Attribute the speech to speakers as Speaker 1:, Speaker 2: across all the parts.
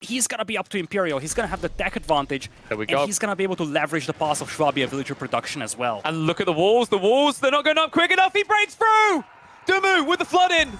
Speaker 1: he's going to be up to Imperial. He's going to have the tech advantage.
Speaker 2: There we go.
Speaker 1: And he's going to be able to leverage the pass of Schwabia villager production as well.
Speaker 2: And look at the walls, they're not going up quick enough. He breaks through! DeMu with the flood in.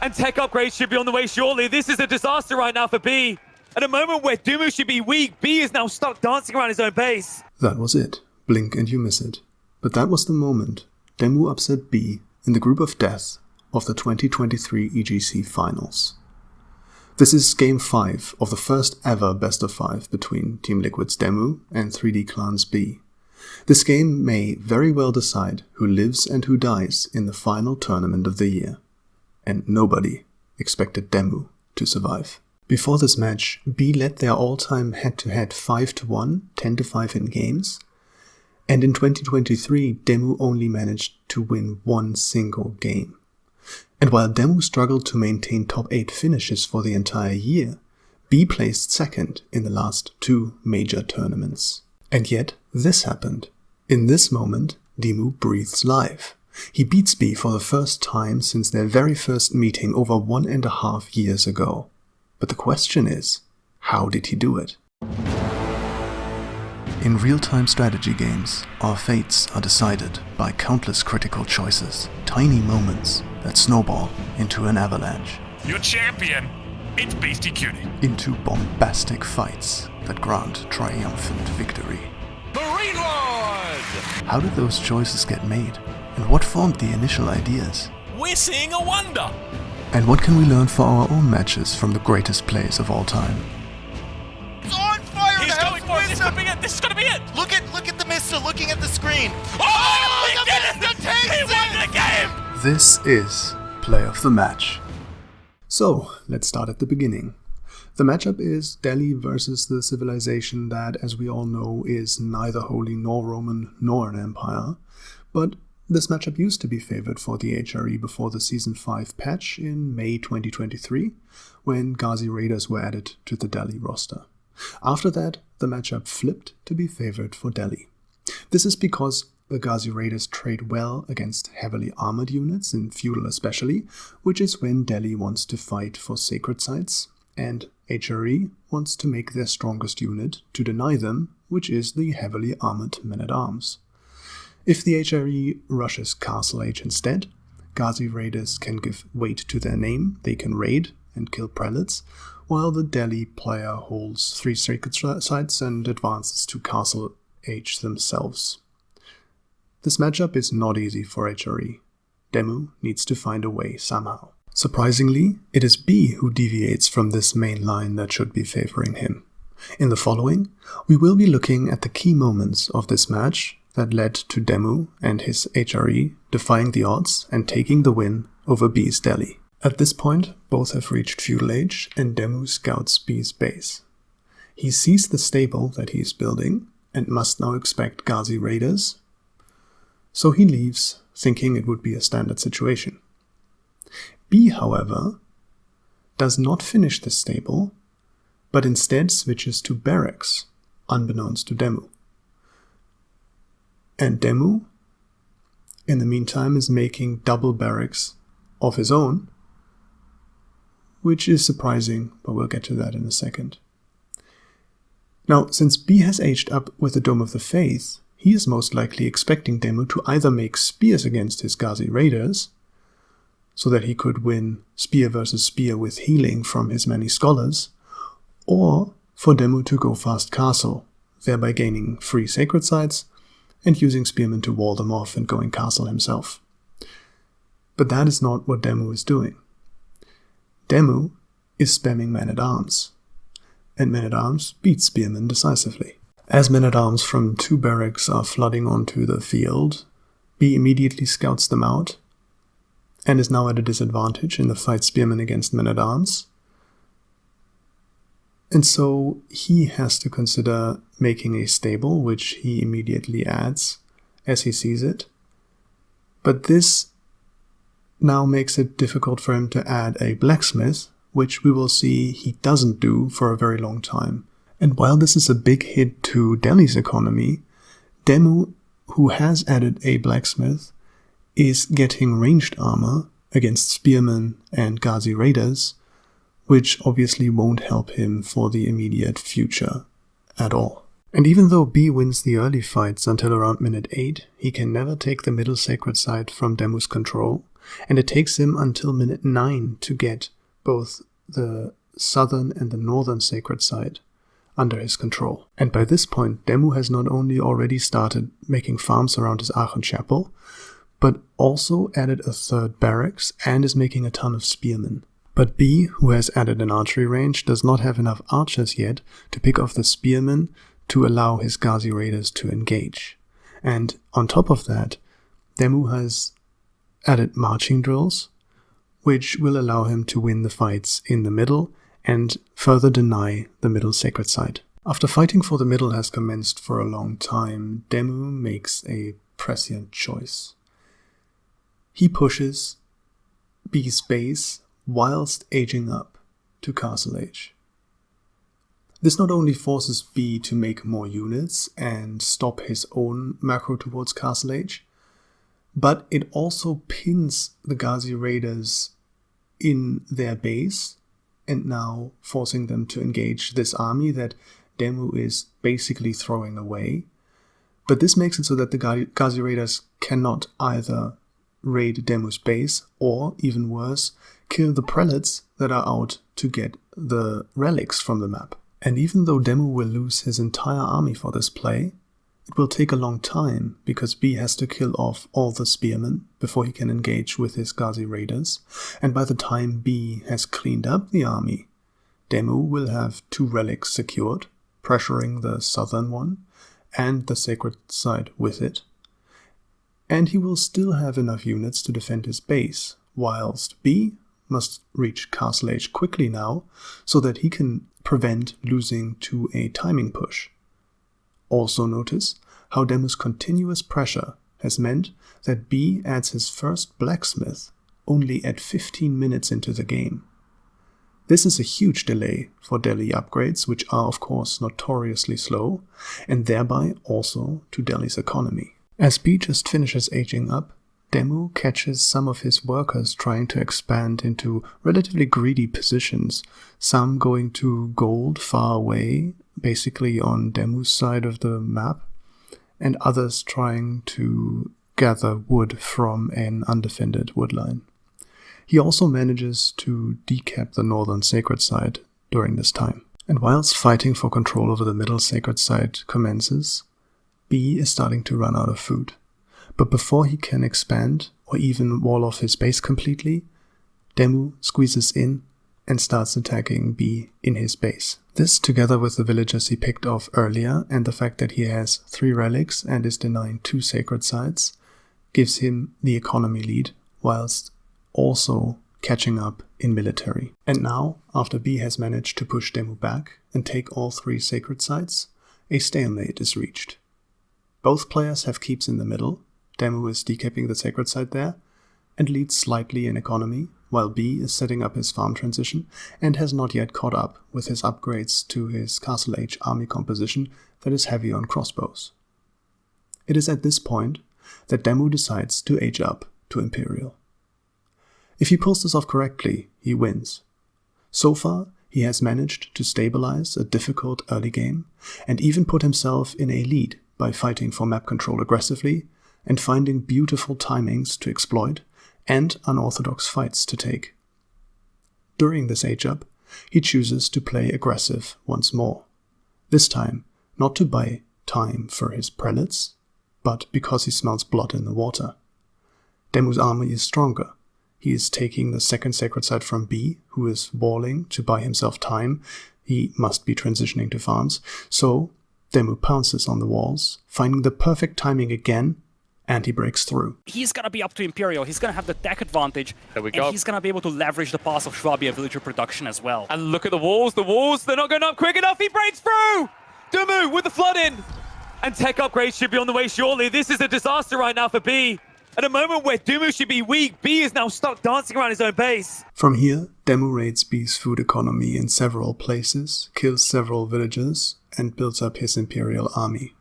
Speaker 2: And tech upgrades should be on the way shortly. This is a disaster right now for Bee. At a moment where DeMu should be weak, Bee is now stuck dancing around his own base.
Speaker 3: That was it. Blink and you miss it. But that was the moment DeMu upset Bee in the group of death of the 2023 EGC Finals. This is Game 5 of the first ever best of 5 between Team Liquid's DeMu and 3D Clan's Bee. This game may very well decide who lives and who dies in the final tournament of the year. And nobody expected DeMu to survive. Before this match, Bee led their all-time head-to-head 5-1, 10-5 in games, and in 2023 DeMu only managed to win one single game. And while DeMu struggled to maintain top 8 finishes for the entire year, Bee placed second in the last 2 major tournaments. And yet, this happened. In this moment, DeMu breathes life. He beats Bee for the first time since their very first meeting over 1.5 years ago. But the question is, how did he do it? In real-time strategy games, our fates are decided by countless critical choices, tiny moments that snowball into an avalanche.
Speaker 4: Your champion, it's Beastie Cutie.
Speaker 3: Into bombastic fights that grant triumphant victory.
Speaker 4: Marine Lord!
Speaker 3: How did those choices get made? And what formed the initial ideas?
Speaker 4: We're seeing a wonder!
Speaker 3: And what can we learn for our own matches from the greatest players of all time?
Speaker 5: It's on fire!
Speaker 4: He's going for it! This could be it! This is gonna be it!
Speaker 5: Look at the mister looking at the screen!
Speaker 4: Oh! He
Speaker 5: the
Speaker 4: did it!
Speaker 5: mister takes
Speaker 4: He won the game!
Speaker 3: This is Play of the Match. So, let's start at the beginning. The matchup is Delhi versus the civilization that, as we all know, is neither holy nor Roman nor an empire, but this matchup used to be favored for the HRE before the Season 5 patch in May 2023, when Ghazi Raiders were added to the Delhi roster. After that, the matchup flipped to be favored for Delhi. This is because the Ghazi Raiders trade well against heavily armored units, in feudal especially, which is when Delhi wants to fight for sacred sites, and HRE wants to make their strongest unit to deny them, which is the heavily armored men-at-arms. If the HRE rushes Castle Age instead, Ghazi Raiders can give weight to their name, they can raid and kill prelates, while the Delhi player holds 3 sacred sites and advances to Castle Age themselves. This matchup is not easy for HRE. DeMu needs to find a way somehow. Surprisingly, it is Bee who deviates from this main line that should be favoring him. In the following, we will be looking at the key moments of this match that led to DeMu and his HRE defying the odds and taking the win over Bee's Delhi. At this point, both have reached feudal age and DeMu scouts Bee's base. He sees the stable that he is building and must now expect Ghazi Raiders, so he leaves thinking it would be a standard situation. Bee, however, does not finish the stable, but instead switches to barracks, unbeknownst to DeMu. And DeMu, in the meantime, is making double barracks of his own, which is surprising, but we'll get to that in a second. Now, since Bee has aged up with the Dome of the Faith, he is most likely expecting DeMu to either make spears against his Ghazi Raiders, so that he could win spear versus spear with healing from his many scholars, or for DeMu to go fast castle, thereby gaining free sacred sites and using spearmen to wall them off and going castle himself. But that is not what DeMu is doing. DeMu is spamming men-at-arms, and men-at-arms beat spearmen decisively. As men-at-arms from 2 barracks are flooding onto the field, Bee immediately scouts them out, and is now at a disadvantage in the fight spearmen against men-at-arms. And so he has to consider making a stable, which he immediately adds as he sees it. But this now makes it difficult for him to add a blacksmith, which we will see he doesn't do for a very long time. And while this is a big hit to Delhi's economy, DeMu, who has added a blacksmith, is getting ranged armor against spearmen and Ghazi Raiders, which obviously won't help him for the immediate future at all. And even though Bee wins the early fights until around minute 8, he can never take the middle sacred site from DeMu's control, and it takes him until minute 9 to get both the southern and the northern sacred site under his control. And by this point, DeMu has not only already started making farms around his Aachen chapel, but also added a third barracks and is making a ton of spearmen. But Bee, who has added an archery range, does not have enough archers yet to pick off the spearmen to allow his Ghazi raiders to engage. And on top of that, DeMu has added marching drills, which will allow him to win the fights in the middle and further deny the middle sacred site. After fighting for the middle has commenced for a long time, DeMu makes a prescient choice. He pushes Bee's base whilst aging up to Castle Age. This not only forces Bee to make more units and stop his own macro towards Castle Age, but it also pins the Ghazi raiders in their base and now forcing them to engage this army that DeMu is basically throwing away. But this makes it so that the Ghazi raiders cannot either raid DeMu's base or, even worse, kill the prelates that are out to get the relics from the map. And even though DeMu will lose his entire army for this play, it will take a long time because Bee has to kill off all the spearmen before he can engage with his Ghazi raiders, and by the time Bee has cleaned up the army, DeMu will have 2 relics secured, pressuring the southern one and the sacred site with it, and he will still have enough units to defend his base, whilst Bee must reach Castle Age quickly now so that he can prevent losing to a timing push. Also notice how DeMu's continuous pressure has meant that Bee adds his first blacksmith only at 15 minutes into the game. This is a huge delay for Delhi upgrades, which are of course notoriously slow, and thereby also to Delhi's economy. As Bee just finishes aging up, DeMu catches some of his workers trying to expand into relatively greedy positions, some going to gold far away, basically on DeMu's side of the map, and others trying to gather wood from an undefended woodline. He also manages to decap the northern sacred site during this time. And whilst fighting for control over the middle sacred site commences, Bee is starting to run out of food. But before he can expand or even wall off his base completely, DeMu squeezes in and starts attacking Bee in his base. This, together with the villagers he picked off earlier and the fact that he has 3 relics and is denying 2 sacred sites, gives him the economy lead, whilst also catching up in military. And now, after Bee has managed to push DeMu back and take all 3 sacred sites, a stalemate is reached. Both players have keeps in the middle. DeMu is decapping the sacred site there and leads slightly in economy, while Bee is setting up his farm transition and has not yet caught up with his upgrades to his Castle Age army composition that is heavy on crossbows. It is at this point that DeMu decides to age up to Imperial. If he pulls this off correctly, he wins. So far, he has managed to stabilize a difficult early game and even put himself in a lead by fighting for map control aggressively and finding beautiful timings to exploit and unorthodox fights to take. During this age-up, he chooses to play aggressive once more. This time, not to buy time for his prelates, but because he smells blood in the water. DeMu's army is stronger. He is taking the second sacred site from Bee, who is walling to buy himself time. He must be transitioning to farms, so DeMu pounces on the walls, finding the perfect timing again, and he breaks through.
Speaker 1: He's gonna be up to Imperial, he's gonna have the tech advantage,
Speaker 2: There we
Speaker 1: and
Speaker 2: go.
Speaker 1: he's gonna be able to leverage the pass of Schwabia villager production as well.
Speaker 2: And look at the walls, they're not going up quick enough, he breaks through! DeMu with the flood in! And tech upgrades should be on the way shortly. This is a disaster right now for Bee. At a moment where DeMu should be weak, Bee is now stuck dancing around his own base.
Speaker 3: From here, DeMu raids Bee's food economy in several places, kills several villagers, and builds up his Imperial army.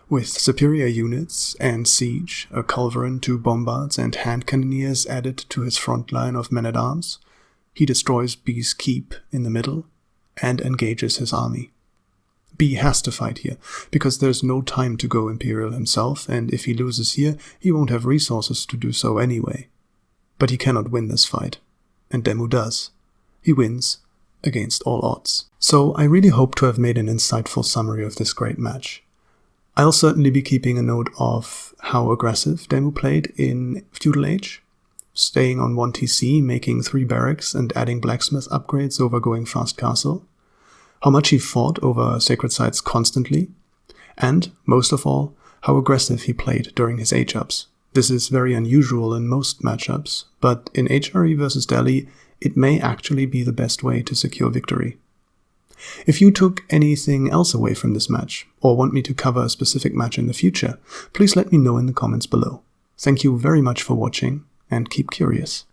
Speaker 3: With superior units and siege, a culverin, 2 bombards, and hand cannoneers added to his front line of men-at-arms, He destroys Bee's keep in the middle and engages his army. Bee has to fight here, because there's no time to go Imperial himself, and if he loses here, he won't have resources to do so anyway. But he cannot win this fight, and DeMu does. He wins against all odds. So I really hope to have made an insightful summary of this great match. I'll certainly be keeping a note of how aggressive DeMu played in Feudal Age, staying on 1 TC, making 3 barracks and adding blacksmith upgrades over going fast castle, how much he fought over sacred sites constantly, and, most of all, how aggressive he played during his H-ups. This is very unusual in most matchups, but in HRE vs Delhi, it may actually be the best way to secure victory. If you took anything else away from this match, or want me to cover a specific match in the future, please let me know in the comments below. Thank you very much for watching, and keep curious.